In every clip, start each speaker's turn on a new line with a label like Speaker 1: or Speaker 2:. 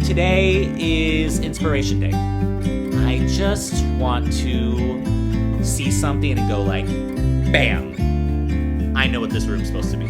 Speaker 1: Today is Inspiration Day. I just want to see something and go like, bam, I know what this room's supposed to be.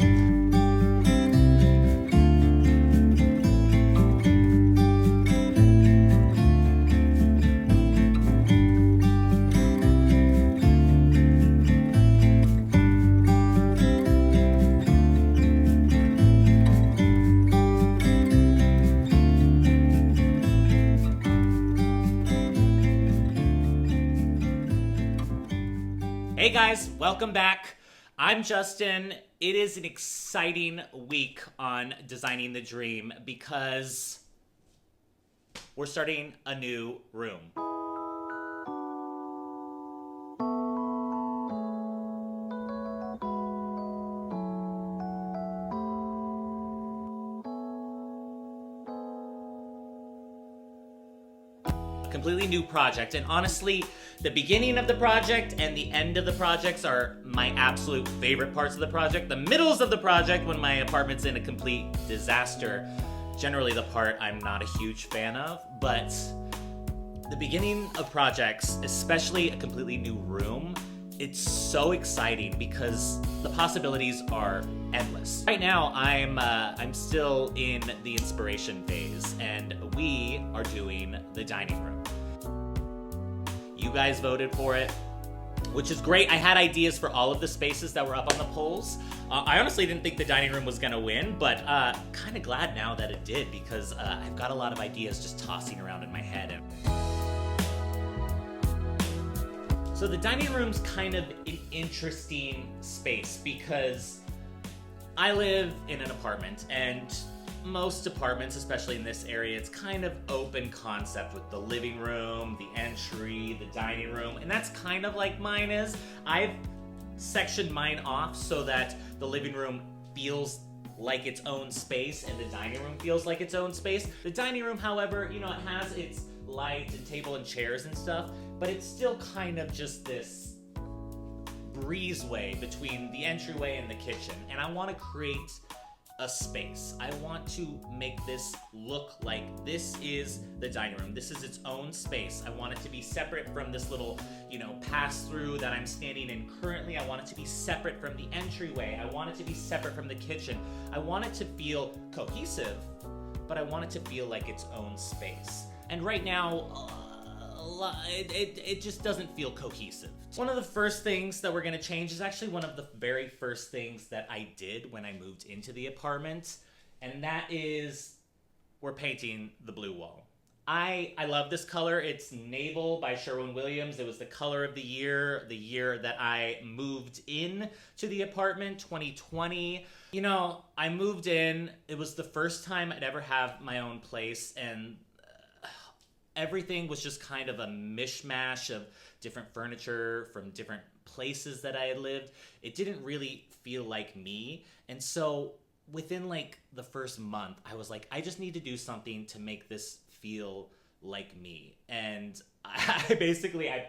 Speaker 1: Hey guys, welcome back. I'm Justin. It is an exciting week on Designing the Dream because we're starting a new room. Completely new project, and honestly, the beginning of the project and the end of the projects are my absolute favorite parts of the project. The middles of the project, when my apartment's in a complete disaster, generally the part I'm not a huge fan of, but the beginning of projects, especially a completely new room, it's so exciting because the possibilities are endless. Right now, I'm still in the inspiration phase, and we are doing the dining room. You guys voted for it, which is great. I had ideas for all of the spaces that were up on the polls. I honestly didn't think the dining room was gonna win, but kind of glad now that it did because I've got a lot of ideas just tossing around in my head. So the dining room's kind of an interesting space because I live in an apartment, and most apartments, especially in this area, it's kind of open concept with the living room, the entry, the dining room, and that's kind of like mine is. I've sectioned mine off so that the living room feels like its own space and the dining room feels like its own space. The dining room, however, you know, it has its light and table and chairs and stuff, but it's still kind of just this breezeway between the entryway and the kitchen, and I want to create a space. I want to make this look like this is the dining room. This is its own space. I want it to be separate from this little, pass-through that I'm standing in currently. I want it to be separate from the entryway. I want it to be separate from the kitchen. I want it to feel cohesive, but I want it to feel like its own space. And right now, it just doesn't feel cohesive. One of the first things that we're gonna change is actually one of the very first things that I did when I moved into the apartment, and that is we're painting the blue wall. I love this color. It's Navel by Sherwin-Williams. It was the color of the year that I moved in to the apartment, 2020. I moved in, it was the first time I'd ever have my own place, and everything was just kind of a mishmash of different furniture from different places that I had lived. It didn't really feel like me. And so within the first month, I was like, I just need to do something to make this feel like me. And I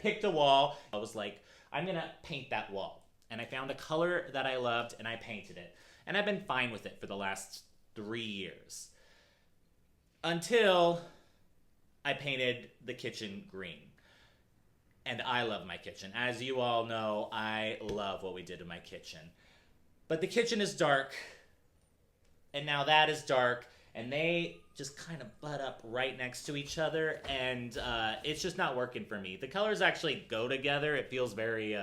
Speaker 1: picked a wall. I was like, I'm gonna paint that wall. And I found a color that I loved and I painted it. And I've been fine with it for the last 3 years. Until I painted the kitchen green. And I love my kitchen. As you all know, I love what we did in my kitchen. But the kitchen is dark, and now that is dark, and they just kind of butt up right next to each other, and it's just not working for me. The colors actually go together. It feels very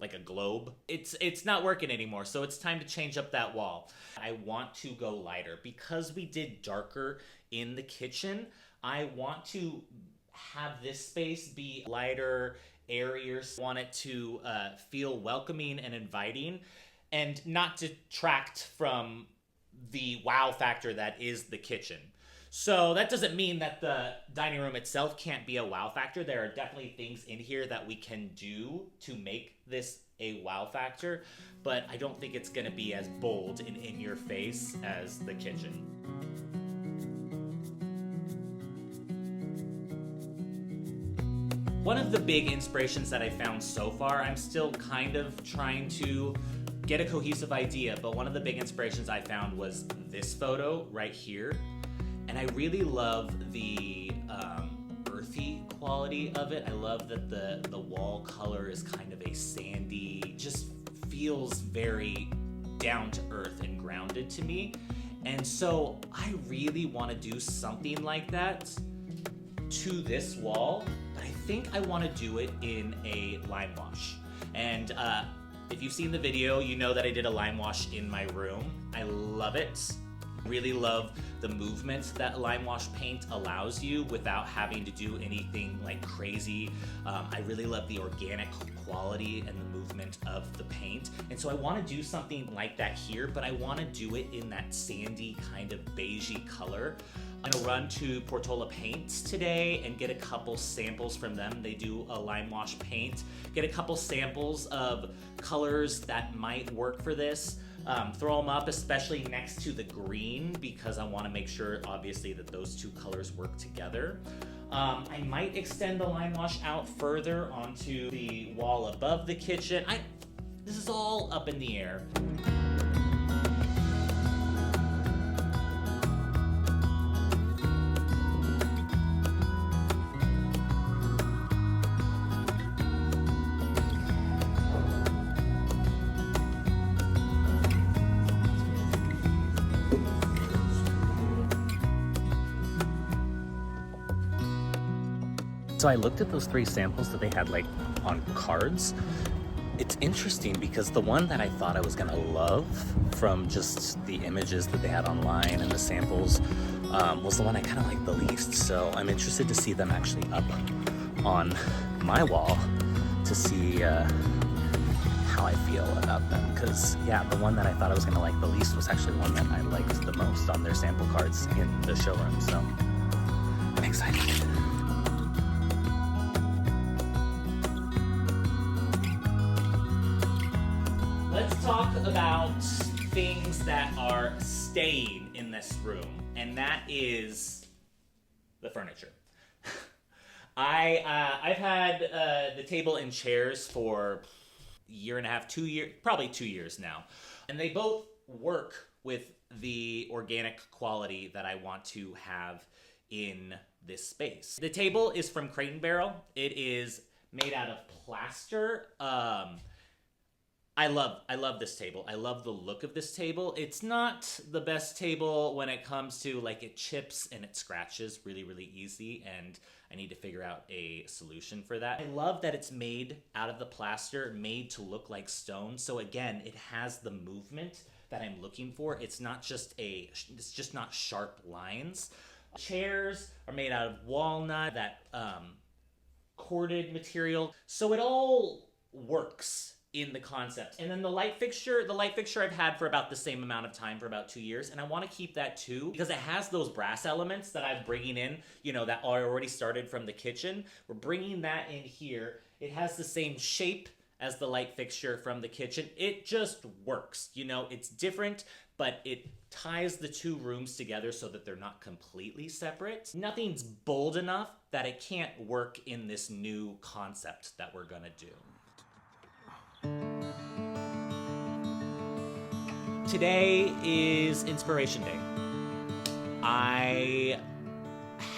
Speaker 1: like a globe. It's not working anymore, so it's time to change up that wall. I want to go lighter. Because we did darker in the kitchen, I want to have this space be lighter, airier. I want it to feel welcoming and inviting and not detract from the wow factor that is the kitchen. So that doesn't mean that the dining room itself can't be a wow factor. There are definitely things in here that we can do to make this a wow factor, but I don't think it's gonna be as bold and in your face as the kitchen. One of the big inspirations that I found so far, I'm still kind of trying to get a cohesive idea, but one of the big inspirations I found was this photo right here. And I really love the earthy quality of it. I love that the wall color is kind of a sandy, just feels very down to earth and grounded to me. And so I really want to do something like that to this wall, but I think I want to do it in a lime wash. And if you've seen the video, you know that I did a lime wash in my room. I love it. Really love the movement that lime wash paint allows you without having to do anything like crazy. I really love the organic quality and the movement of the paint. And so I want to do something like that here, but I want to do it in that sandy kind of beigey color. I'm gonna run to Portola Paints today and get a couple samples from them. They do a lime wash paint. Get a couple samples of colors that might work for this. Throw them up, especially next to the green, because I want to make sure, obviously, that those two colors work together. I might extend the lime wash out further onto the wall above the kitchen. This is all up in the air. So I looked at those 3 samples that they had like on cards. It's interesting because the one that I thought I was gonna love from just the images that they had online and the samples was the one I kind of liked the least. So I'm interested to see them actually up on my wall to see how I feel about them. Because yeah, the one that I thought I was gonna like the least was actually one that I liked the most on their sample cards in the showroom. So I'm excited. Let's talk about things that are staying in this room, and that is the furniture. I've had the table and chairs for a year and a half, 2 years, probably 2 years now, and they both work with the organic quality that I want to have in this space. The table is from Crate & Barrel. It is made out of plaster. I love this table. I love the look of this table. It's not the best table when it comes to like it chips and it scratches really, really easy, and I need to figure out a solution for that. I love that it's made out of the plaster, made to look like stone. So again, it has the movement that I'm looking for. It's just not sharp lines. Chairs are made out of walnut, that corded material. So it all works in the concept. And then the light fixture I've had for about the same amount of time, for about 2 years, and I want to keep that too because it has those brass elements that I'm bringing in, that are already started from the kitchen. We're bringing that in here. It has the same shape as the light fixture from the kitchen. It just works, it's different, but it ties the 2 rooms together so that they're not completely separate. Nothing's bold enough that it can't work in this new concept that we're gonna do. Today is Inspiration Day. I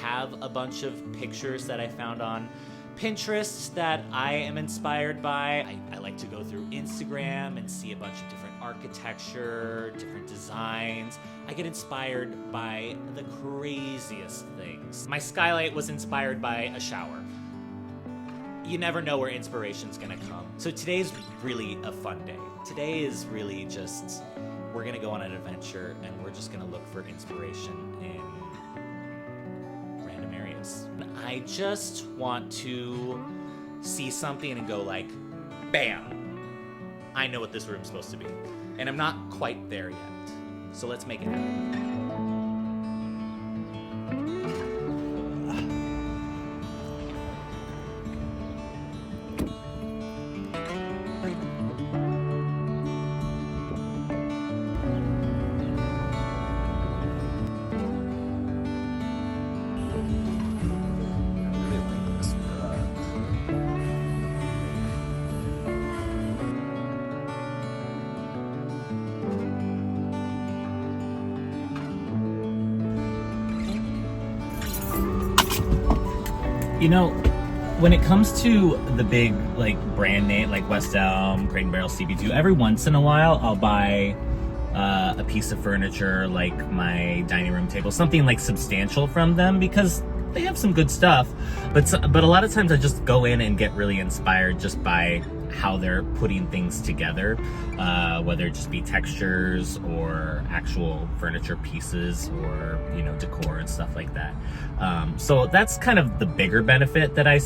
Speaker 1: have a bunch of pictures that I found on Pinterest that I am inspired by. I like to go through Instagram and see a bunch of different architecture, different designs. I get inspired by the craziest things. My skylight was inspired by a shower. You never know where inspiration's gonna come. So today's really a fun day. Today is really just, we're gonna go on an adventure and we're just gonna look for inspiration in random areas. I just want to see something and go like, bam, I know what this room's supposed to be. And I'm not quite there yet. So let's make it happen. You know, when it comes to the big like brand name like West Elm, Crate and Barrel, CB2, every once in a while I'll buy a piece of furniture like my dining room table, something like substantial from them, because they have some good stuff. But a lot of times I just go in and get really inspired just by how they're putting things together, whether it just be textures or actual furniture pieces or, you know, decor and stuff like that. So that's kind of the bigger benefit that I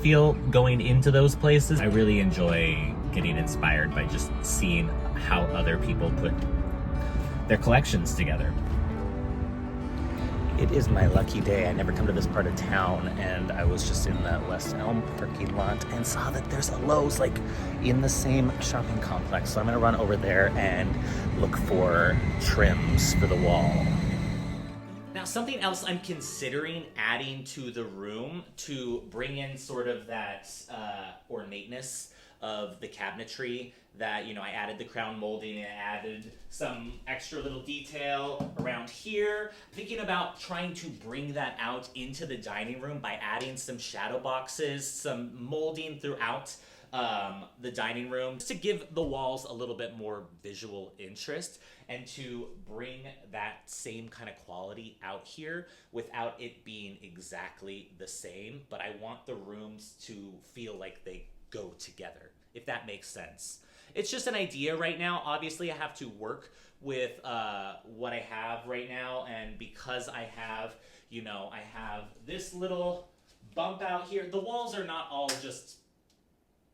Speaker 1: feel going into those places. I really enjoy getting inspired by just seeing how other people put their collections together. It is my lucky day. I never come to this part of town, and I was just in the West Elm parking lot and saw that there's a Lowe's like in the same shopping complex. So I'm gonna run over there and look for trims for the wall. Now, something else I'm considering adding to the room to bring in sort of that ornateness of the cabinetry, that, you know, I added the crown molding and added some extra little detail around here. Thinking about trying to bring that out into the dining room by adding some shadow boxes, some molding throughout the dining room, just to give the walls a little bit more visual interest and to bring that same kind of quality out here without it being exactly the same. But I want the rooms to feel like they go together, if that makes sense. It's just an idea right now. Obviously, I have to work with what I have right now, and because I have, you know, I have this little bump out here. The walls are not all just,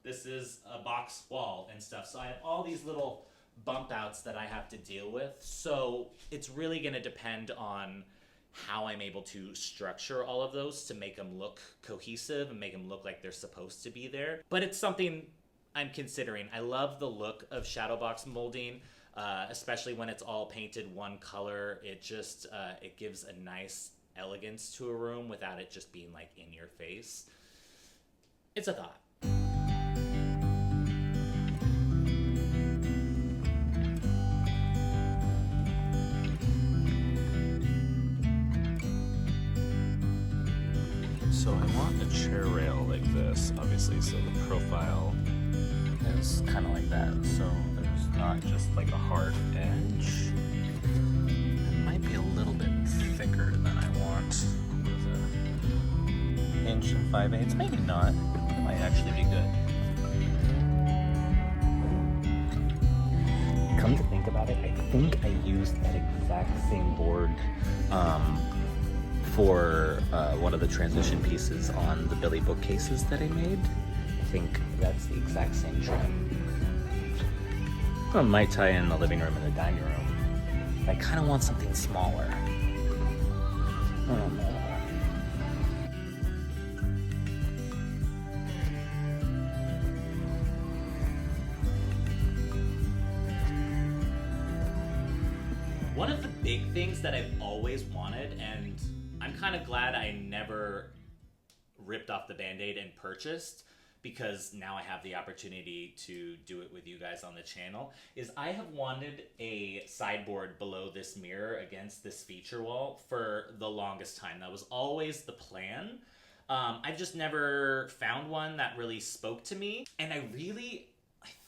Speaker 1: this is a box wall and stuff, so I have all these little bump outs that I have to deal with. So it's really going to depend on how I'm able to structure all of those to make them look cohesive and make them look like they're supposed to be there. But it's something I'm considering. I love the look of shadow box molding, especially when it's all painted one color. It just, it gives a nice elegance to a room without it just being like in your face. It's a thought. So I want a chair rail like this, obviously, so the profile is kind of like that. So there's not just like a hard edge. It might be a little bit thicker than I want. What is it? 1 5/8? Maybe not. It might actually be good. Come to think about it, I think I used that exact same board for one of the transition pieces on the Billy bookcases that I made. I think that's the exact same trim. I might tie in the living room and the dining room. I kind of want something smaller. I don't know. One of the big things that I've always wanted, and I'm kind of glad I never ripped off the Band-Aid and purchased, because now I have the opportunity to do it with you guys on the channel, is I have wanted a sideboard below this mirror against this feature wall for the longest time. That was always the plan. I've just never found one that really spoke to me, and I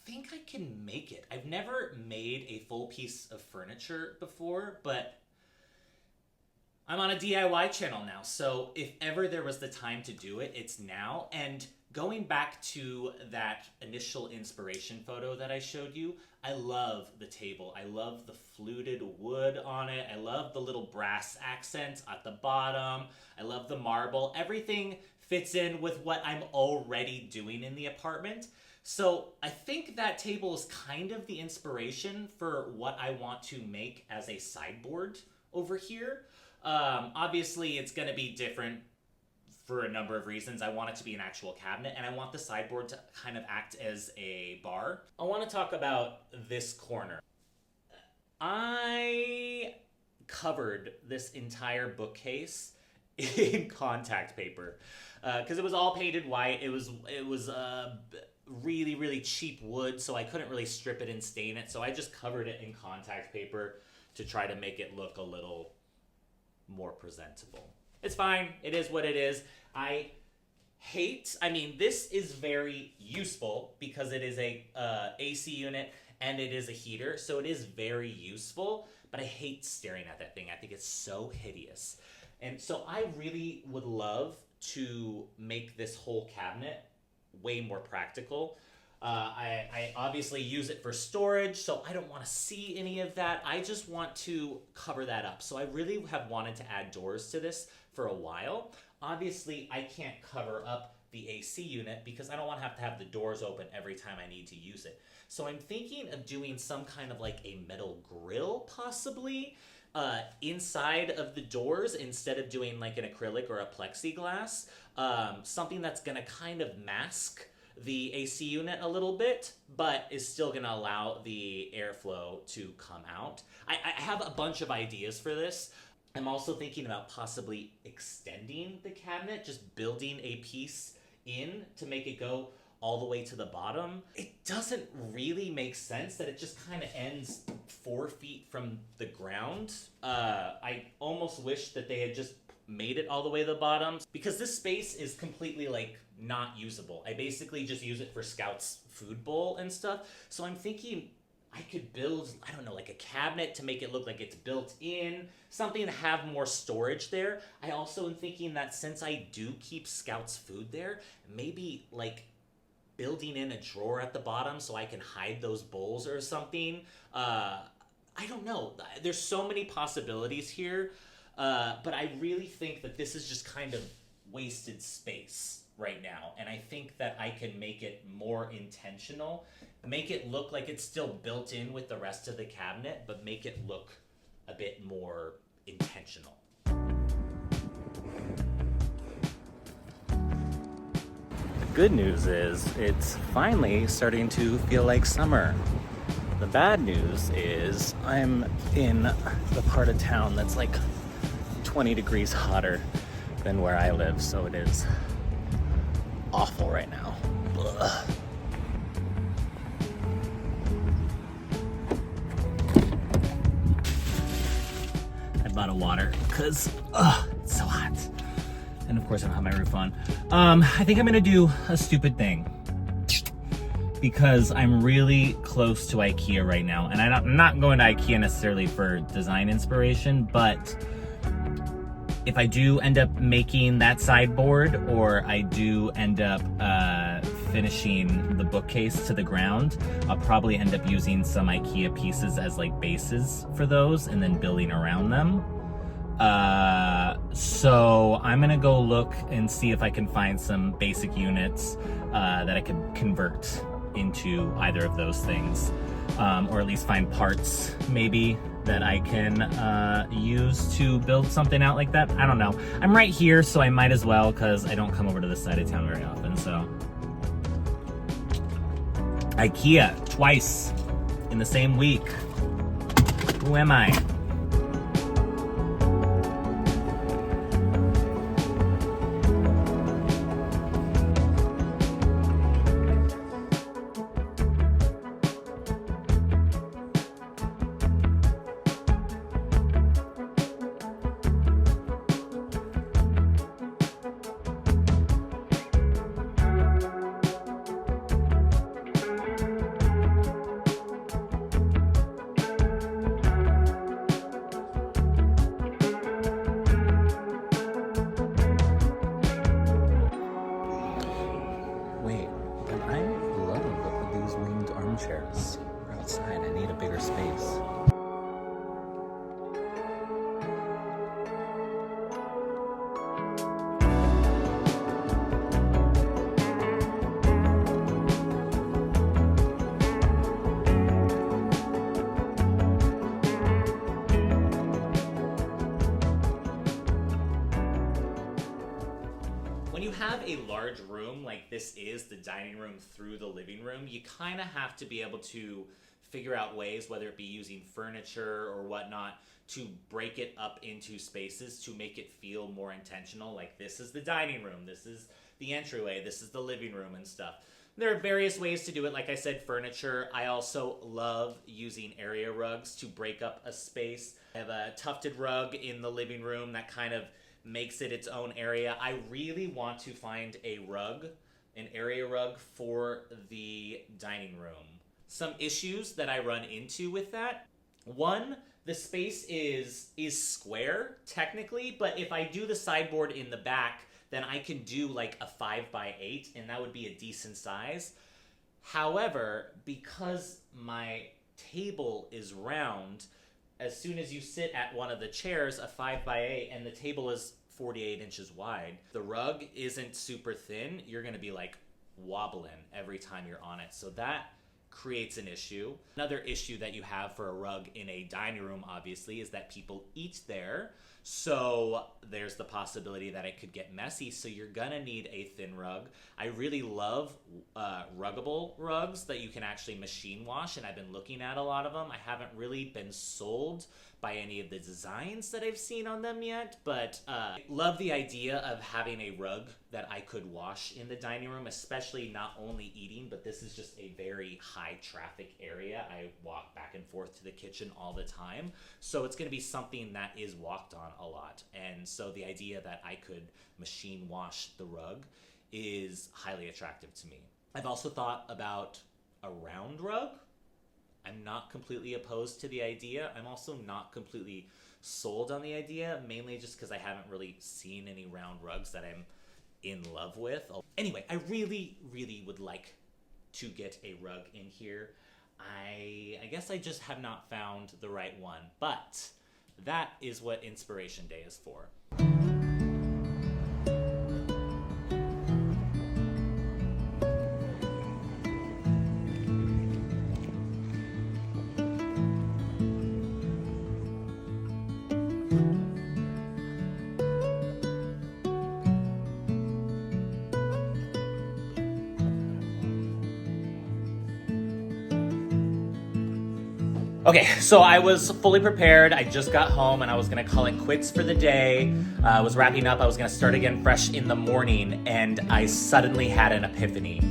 Speaker 1: think I can make it. I've never made a full piece of furniture before, but I'm on a DIY channel now, so if ever there was the time to do it, it's now. And going back to that initial inspiration photo that I showed you, I love the table. I love the fluted wood on it. I love the little brass accents at the bottom. I love the marble. Everything fits in with what I'm already doing in the apartment. So I think that table is kind of the inspiration for what I want to make as a sideboard over here. Obviously, it's going to be different for a number of reasons. I want it to be an actual cabinet, and I want the sideboard to kind of act as a bar. I want to talk about this corner. I covered this entire bookcase in contact paper because it was all painted white. It was really, really cheap wood, so I couldn't really strip it and stain it. So I just covered it in contact paper to try to make it look a little more presentable. It's fine. It is what it is. I I mean, this is very useful because it is a AC unit and it is a heater, so it is very useful, but I hate staring at that thing. I think it's so hideous. And so I really would love to make this whole cabinet way more practical. I obviously use it for storage, so I don't want to see any of that. I just want to cover that up. So I really have wanted to add doors to this for a while. Obviously, I can't cover up the AC unit because I don't want to have the doors open every time I need to use it. So I'm thinking of doing some kind of like a metal grill, possibly, inside of the doors instead of doing like an acrylic or a plexiglass. Something that's going to kind of mask the AC unit a little bit, but is still going to allow the airflow to come out. I have a bunch of ideas for this. I'm also thinking about possibly extending the cabinet, just building a piece in to make it go all the way to the bottom. It doesn't really make sense that it just kind of ends 4 feet from the ground. I almost wish that they had just made it all the way to the bottom because this space is completely like not usable. I basically just use it for Scout's food bowl and stuff. So I'm thinking I could build, I don't know, like a cabinet to make it look like it's built in, something to have more storage there. I also am thinking that since I do keep Scout's food there, maybe like building in a drawer at the bottom so I can hide those bowls or something. I don't know. There's so many possibilities here, but I really think that this is just kind of wasted space right now, and I think that I can make it more intentional, make it look like it's still built in with the rest of the cabinet, but make it look a bit more intentional.
Speaker 2: The good news is it's finally starting to feel like summer. The bad news is I'm in the part of town that's like 20 degrees hotter than where I live, so it is awful right now. Ugh. I bought a water because it's so hot. And of course I don't have my roof on. I think I'm gonna do a stupid thing because I'm really close to IKEA right now. And I'm not going to IKEA necessarily for design inspiration, but if I do end up making that sideboard, or I do end up finishing the bookcase to the ground, I'll probably end up using some IKEA pieces as like bases for those and then building around them. So I'm gonna go look and see if I can find some basic units that I could convert into either of those things, or at least find parts maybe that I can use to build something out like that. I don't know. I'm right here, so I might as well, because I don't come over to this side of town very often, so. IKEA, twice in the same week. Who am I? Chairs. We're outside. I need a bigger space.
Speaker 1: When you have a large room like this is, the dining room through the living room, you kind of have to be able to figure out ways, whether it be using furniture or whatnot, to break it up into spaces to make it feel more intentional. Like, this is the dining room, this is the entryway, this is the living room and stuff. There are various ways to do it. Like I said, furniture. I also love using area rugs to break up a space. I have a tufted rug in the living room that kind of makes it its own area. I really want to find a rug, an area rug for the dining room. Some issues that I run into with that. One, the space is square technically, but if I do the sideboard in the back, then I can do like a 5x8 and that would be a decent size. However, because my table is round, as soon as you sit at one of the chairs, a 5x8, and the table is 48 inches wide, the rug isn't super thin, you're gonna be like wobbling every time you're on it. So that creates an issue. Another issue that you have for a rug in a dining room, obviously, is that people eat there. So there's the possibility that it could get messy. So you're gonna need a thin rug. I really love ruggable rugs that you can actually machine wash, and I've been looking at a lot of them. I haven't really been sold by any of the designs that I've seen on them yet, but love the idea of having a rug that I could wash in the dining room, especially not only eating, but this is just a very high traffic area. I walk back and forth to the kitchen all the time, so it's gonna be something that is walked on a lot. And so the idea that I could machine wash the rug is highly attractive to me. I've also thought about a round rug. I'm not completely opposed to the idea. I'm also not completely sold on the idea, mainly just because I haven't really seen any round rugs that I'm in love with. Anyway, I really, really would like to get a rug in here. I guess I just have not found the right one, but that is what Inspiration Day is for. Okay, so I was fully prepared. I just got home and I was gonna call it quits for the day. I was wrapping up. I was gonna start again fresh in the morning, and I suddenly had an epiphany.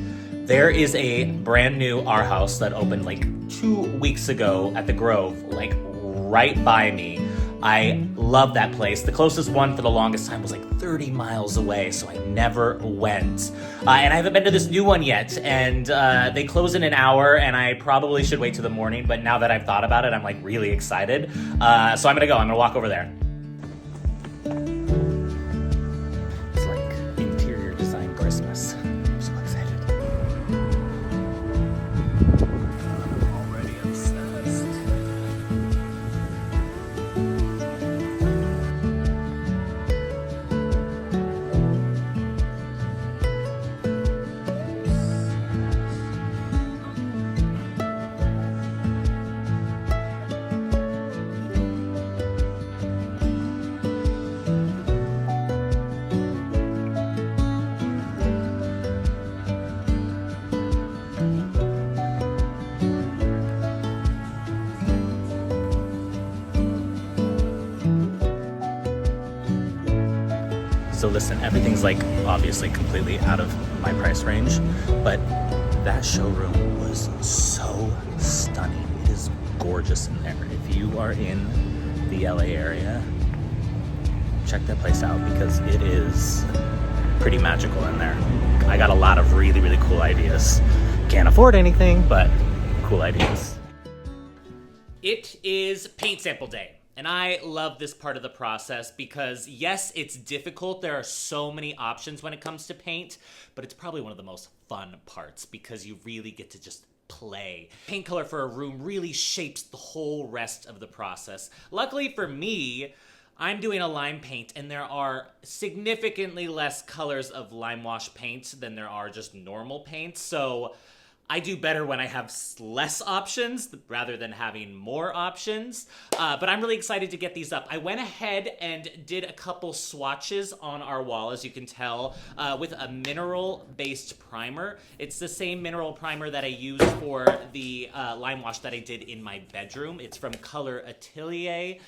Speaker 1: There is a brand new R House that opened like 2 weeks ago at the Grove, like right by me. I love that place. The closest one for the longest time was like 30 miles away, so I never went. And I haven't been to this new one yet, and they close in an hour, and I probably should wait till the morning, but now that I've thought about it, I'm like really excited. So I'm gonna walk over there. It's like interior design Christmas. I'm so excited. Already obsessed. So listen, everything's like obviously completely out of my price range, but that showroom was so stunning. It is gorgeous in there. If you are in the LA area, check that place out because it is pretty magical in there. I got a lot of really, really cool ideas. Can't afford anything, but cool ideas. It is paint sample day. And I love this part of the process because, yes, it's difficult. There are so many options when it comes to paint, but it's probably one of the most fun parts because you really get to just play. Paint color for a room really shapes the whole rest of the process. Luckily for me, I'm doing a lime paint, and there are significantly less colors of lime wash paint than there are just normal paint, so I do better when I have less options rather than having more options, but I'm really excited to get these up. I went ahead and did a couple swatches on our wall, as you can tell, with a mineral-based primer. It's the same mineral primer that I used for the lime wash that I did in my bedroom. It's from Color Atelier.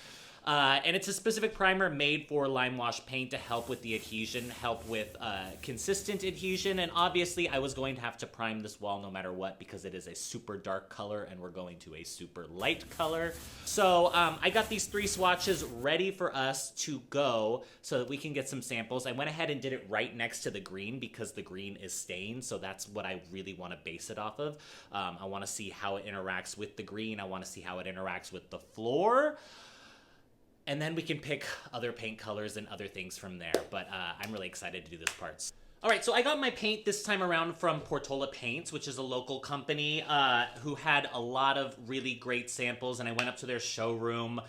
Speaker 1: And it's a specific primer made for lime wash paint to help with the adhesion, help with consistent adhesion, and obviously I was going to have to prime this wall no matter what because it is a super dark color and we're going to a super light color. So I got these 3 swatches ready for us to go so that we can get some samples. I went ahead and did it right next to the green because the green is stained, so that's what I really want to base it off of. I want to see how it interacts with the green. I want to see how it interacts with the floor. And then we can pick other paint colors and other things from there. But I'm really excited to do this part. All right, so I got my paint this time around from Portola Paints, which is a local company who had a lot of really great samples. And I went up to their showroom,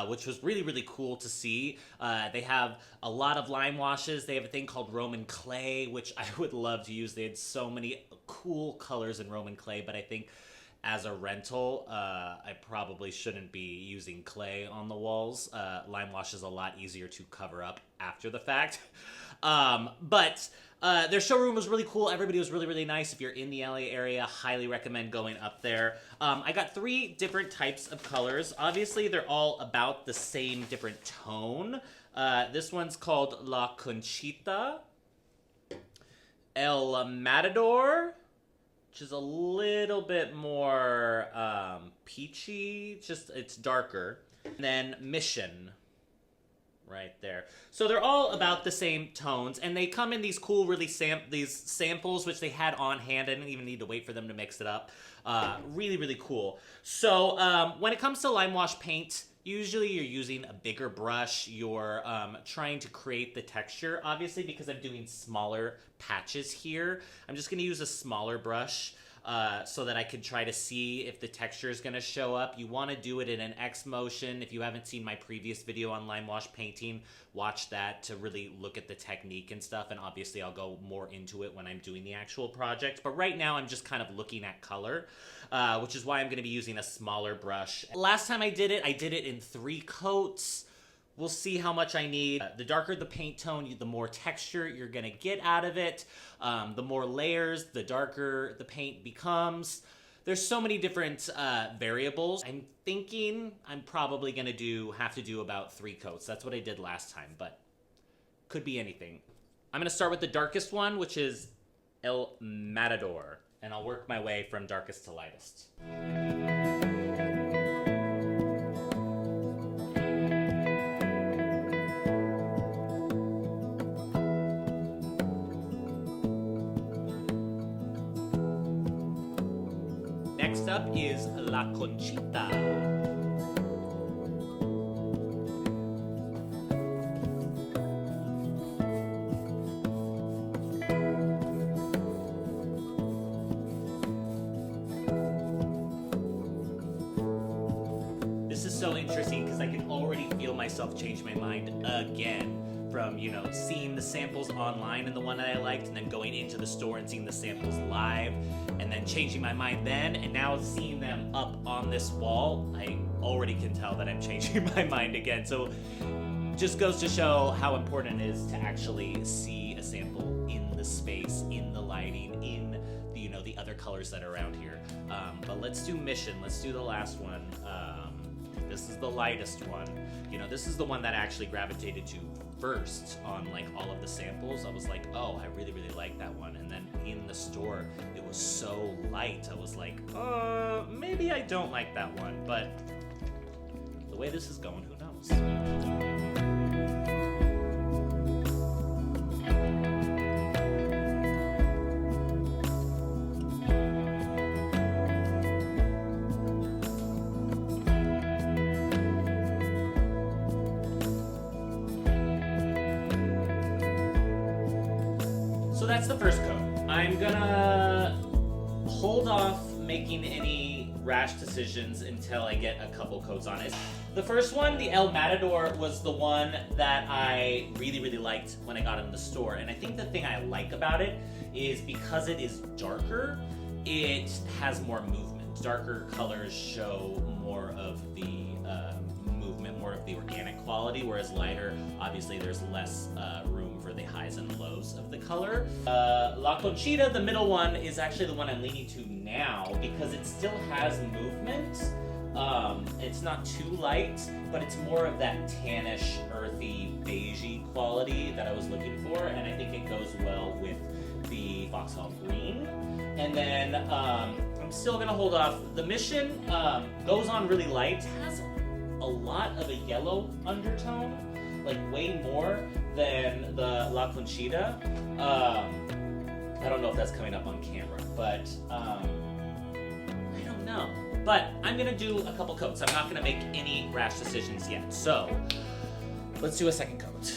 Speaker 1: which was really, really cool to see. They have a lot of lime washes. They have a thing called Roman clay, which I would love to use. They had so many cool colors in Roman clay, but I think as a rental, I probably shouldn't be using clay on the walls. Lime wash is a lot easier to cover up after the fact. But their showroom was really cool. Everybody was really, really nice. If you're in the LA area, highly recommend going up there. I got 3 different types of colors. Obviously, they're all about the same different tone. This one's called La Conchita, El Matador, which is a little bit more peachy, just it's darker. And then Mission, right there. So they're all about the same tones, and they come in these cool, really these samples, which they had on hand. I didn't even need to wait for them to mix it up. Really, really cool. So when it comes to lime wash paint, usually you're using a bigger brush. You're trying to create the texture. Obviously, because I'm doing smaller patches here, I'm just going to use a smaller brush so that I can try to see if the texture is going to show up. You want to do it in an X motion. If you haven't seen my previous video on lime wash painting, watch that to really look at the technique and stuff. And obviously, I'll go more into it when I'm doing the actual project. But right now, I'm just kind of looking at color, which is why I'm going to be using a smaller brush. Last time I did it in 3 coats. We'll see how much I need. The darker the paint tone, the more texture you're gonna get out of it. The more layers, the darker the paint becomes. There's so many different variables. I'm thinking I'm probably gonna have to do about 3 coats. That's what I did last time, but could be anything. I'm gonna start with the darkest one, which is El Matador, and I'll work my way from darkest to lightest. Next up is La Conchita. This is so interesting because I can already feel myself change my mind again. From, you know, seeing the samples online and the one that I liked, and then going into the store and seeing the samples live, and then changing my mind then, and now seeing them up on this wall, I already can tell that I'm changing my mind again. So just goes to show how important it is to actually see a sample in the space, in the lighting, in the, you know, the other colors that are around here. But let's do Mission. Let's do the last one. This is the lightest one. You know, this is the one that I actually gravitated to first on like all of the samples. I was like, oh, I really, really like that one. And then in the store, it was so light. I was like, maybe I don't like that one. But the way this is going, who knows? So that's the first coat. I'm gonna hold off making any rash decisions until I get a couple coats on it. The first one, the El Matador, was the one that I really, really liked when I got it in the store. And I think the thing I like about it is because it is darker, it has more movement. Darker colors show more of the movement, more of the organic quality, whereas lighter, obviously there's less room for the highs and lows of the color. La Conchita, the middle one, is actually the one I'm leaning to now because it still has movement, It's not too light, but it's more of that tannish, earthy, beigey quality that I was looking for, and I think it goes well with the Foxhole Green. And then I'm still gonna hold off. The Mission goes on really light, has a lot of a yellow undertone, like way more than the La Conchita. I don't know if that's coming up on camera, but I don't know. But I'm gonna do a couple coats. I'm not gonna make any rash decisions yet. So let's do a second coat.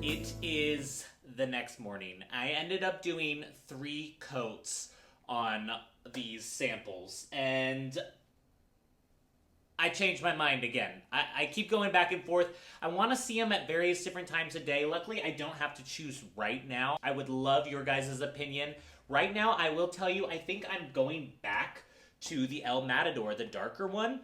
Speaker 1: It is the next morning. I ended up doing 3 coats on these samples, and I changed my mind again. I keep going back and forth. I want to see them at various different times a day. Luckily, I don't have to choose right now. I would love your guys' opinion. Right now, I will tell you, I think I'm going back to the El Matador, the darker one.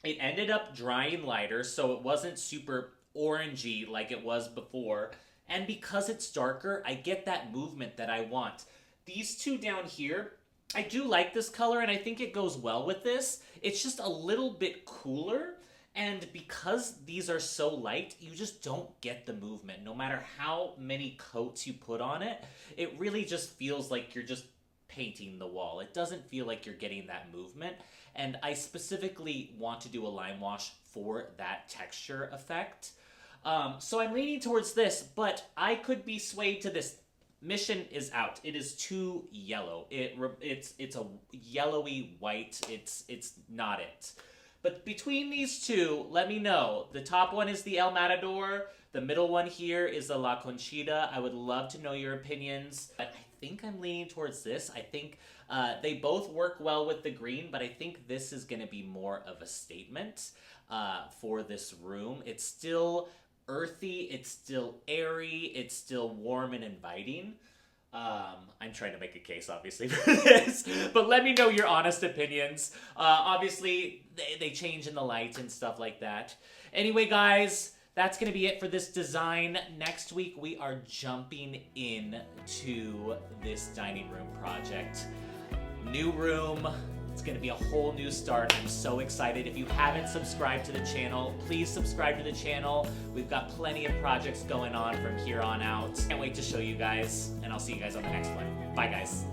Speaker 1: It ended up drying lighter, so it wasn't super orangey like it was before. And because it's darker, I get that movement that I want. These 2 down here, I do like this color, and I think it goes well with this. It's just a little bit cooler, and because these are so light, you just don't get the movement. No matter how many coats you put on it, it really just feels like you're just painting the wall. It doesn't feel like you're getting that movement, and I specifically want to do a lime wash for that texture effect. So I'm leaning towards this, but I could be swayed to this. Mission is out. It is too yellow. It's a yellowy white. It's not it. But between these 2, let me know. The top one is the El Matador. The middle one here is the La Conchita. I would love to know your opinions. But I think I'm leaning towards this. I think they both work well with the green, but I think this is going to be more of a statement for this room. It's still earthy, it's still airy, it's still warm and inviting. I'm trying to make a case, obviously, for this, but let me know your honest opinions. Obviously, they change in the light and stuff like that. Anyway, guys, that's going to be it for this design. Next week, we are jumping into this dining room project. New room. It's going to be a whole new start. I'm so excited. If you haven't subscribed to the channel, please subscribe to the channel. We've got plenty of projects going on from here on out. Can't wait to show you guys, and I'll see you guys on the next one. Bye, guys.